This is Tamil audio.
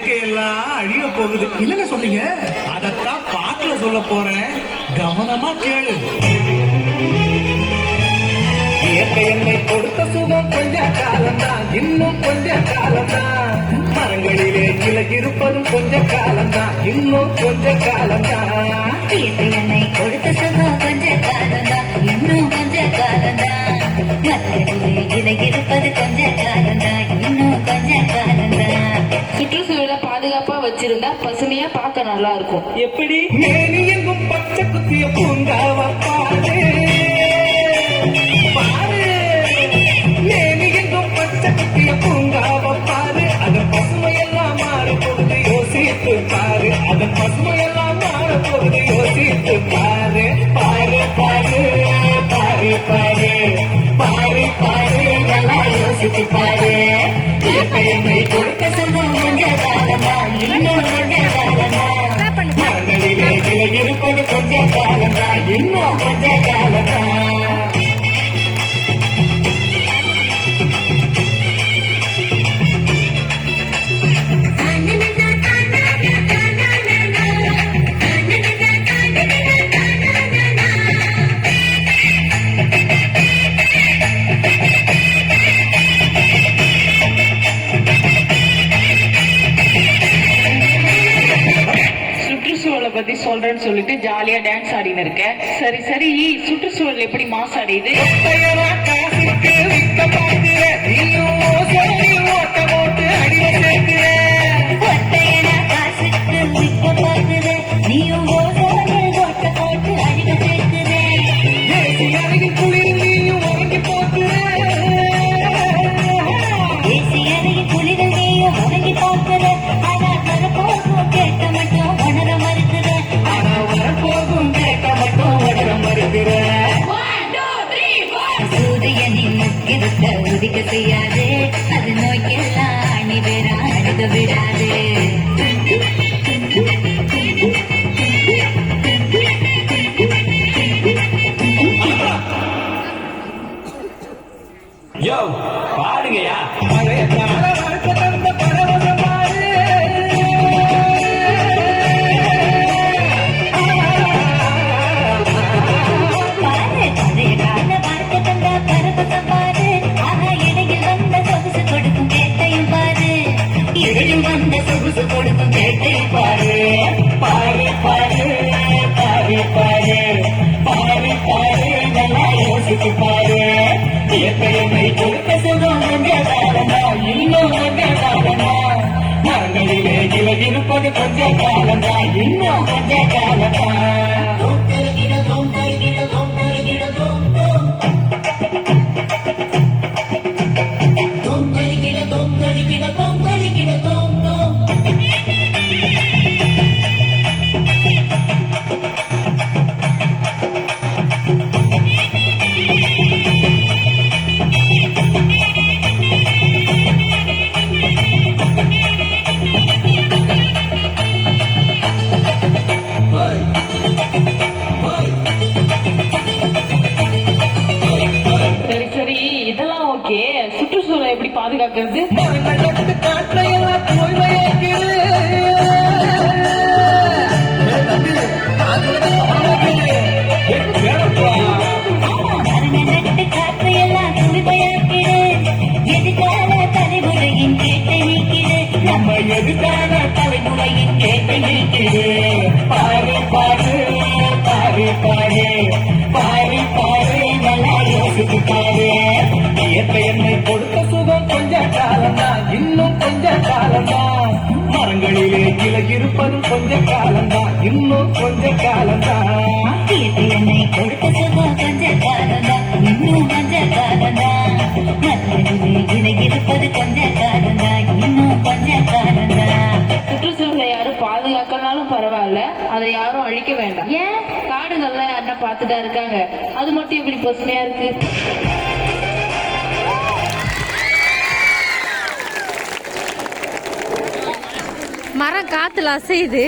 இயற்கை எல்லாம் அழிய போகுது. இல்லங்க சொன்னீங்க, அதத்தான் பாட்டுல சொல்ல போறேன், கவனமா கேளு. இயற்கை என்னை கொடுத்த சுகம் கொஞ்ச காலம்தான், இன்னும் கொஞ்ச காலம்தான். மரங்களிலே கிளை இருப்பதும் கொஞ்ச காலம்தான், இன்னும் கொஞ்ச காலம்தான். இயற்கை என்னை கொடுத்த சுகம் கொஞ்ச காலம்தான், இன்னும் கொஞ்ச காலம்தான். மரங்களிலே கிளை இருப்பது கொஞ்ச காலம்தான், இன்னும் கொஞ்ச காலம்தான். சுற்றுச்சூழலை பாதுகாப்பா வச்சிருந்தா பசுமையா பார்க்க நல்லா இருக்கும். எப்படி? மேனி எங்கும் பச்சை குத்திய பூங்காவா பாரு பாரு, மேனி எங்கும் பச்சை குத்திய பூங்காவா பாரு. அதன் பசுமையெல்லாம் மாற போகுது, யோசித்து பாரு. அதன் பசுமையெல்லாம் மாற போகுது, யோசித்து பாரு. பாரு பாரு பாரு பாரு பாரு பாரு, நல்லா யோசித்து பாரு. இயற்கை என்னை கொடுத்த சுகம் கொஞ்ச காலம்தான், இன்னும் கொஞ்ச காலம்தான். மரங்களிலே கிளை இருப்பது கொஞ்ச காலம்தான், இன்னும் கொஞ்ச காலம்தான். சுற்றுச்சூழலை பத்தி சொல்றேன்னு சொல்லிட்டு ஜாலியா டான்ஸ் ஆடின்னு இருக்கேன். சரி சரி, சுற்றுச்சூழல் எப்படி மாசாடிது? ஒத்தையரா காசுக்கு விற்க பார்க்கிற, நீயும் ஓசையில் ஓட்ட போட்டு அடிய சேர்க்கிற. ஒத்தையனா காசுக்கு விற்க பார்க்குற, நீயும் ஓசையில் ஓட்ட போட்டு அடிக்க சேர்க்கிற. ஏசி அருகில் குளிர் நீயும் உறங்கி போக்குற. ஏசி அருகில் குளிரில் நீயும் உறங்கி பார்க்கிற. ஆனா வரப்போகும் கேட்க மட்டும் உணர மறுக்கிற. ஆனா வரப்போகும் கேட்க மட்டும் உடற மறுக்கிற. சூரியனின் முக்கிருக்க உதிக்க செய்யாது, அது நோய்க்கெல்லாம் அணி வேற அணுக விடாது. யோ பாடுங்கயா, பழைய கால வாழ்க்கை தந்த பரவசம் பாரு. பாரு, பழைய கால வாழ்க்கை தந்த பரவசம் பாரு. ஆக இடையில் வந்த சொகுசு கொடுக்கும் கேட்டையும் பாரு. இடையில் வந்த சொகுசு கொடுக்கும் கேட்டையும் பாரு. பாரு பாரு பாரு பாரு பாரு பாரு, நல்லா யோசிச்சு பாரு. இயற்கை என்னை கொடுத்த சுகம் கொஞ்ச காலம்தான், இன்னும் கொஞ்ச காலம்தான். மரங்களிலே கிளை இருப்பது கொஞ்ச காலம்தான், இன்னும் கொஞ்ச காலம்தான். சரி சரி, இதெல்லாம் ஓகே. சுற்றுச்சூழலை எப்படி பாதுகாக்கிறது? மரங்களுக்கு காற்றையெல்லாம் தூய்மையாக்கிடு. மரண நட்டு காற்றையெல்லாம் தூய்மையாக்கிடு. எதிர்கால தலைமுறையின் கேட்டை நீக்கிடு. நம்ம எதுக்கான தலைமுறையின் கேட்டை நீக்கிடு. பாரு பாரு பாரு பாரு பாரு பாரு, நல்லா யோசிச்சு பாரு. இயற்கை என்னை கொடுத்த சுகம் கொஞ்ச காலம்தான், இன்னும் கொஞ்ச காலம்தான். மரங்களிலே கிளை இருப்பதும் கொஞ்ச காலம்தான், இன்னும் கொஞ்ச காலம்தான். இயற்கை என்னை கொடுத்த சுகம் கொஞ்ச காலம்தான், இன்னும் கொஞ்ச காலம்தான். மரங்களிலே இலை இருப்பது கொஞ்ச காலம்தான், இன்னும் கொஞ்ச காலம்தான். சுற்றுச்சூழலை யாரும் பாதுகாக்கனாலும் பரவாயில்ல, அதை யாரும் அழிக்க வேண்டாம். ஏன்? காடுகள்லாம் யாருன்னா பார்த்துட்டா இருக்காங்க, அது மட்டும் எப்படி பசுமையா இருக்கு? மரம் காத்துல அசையுது.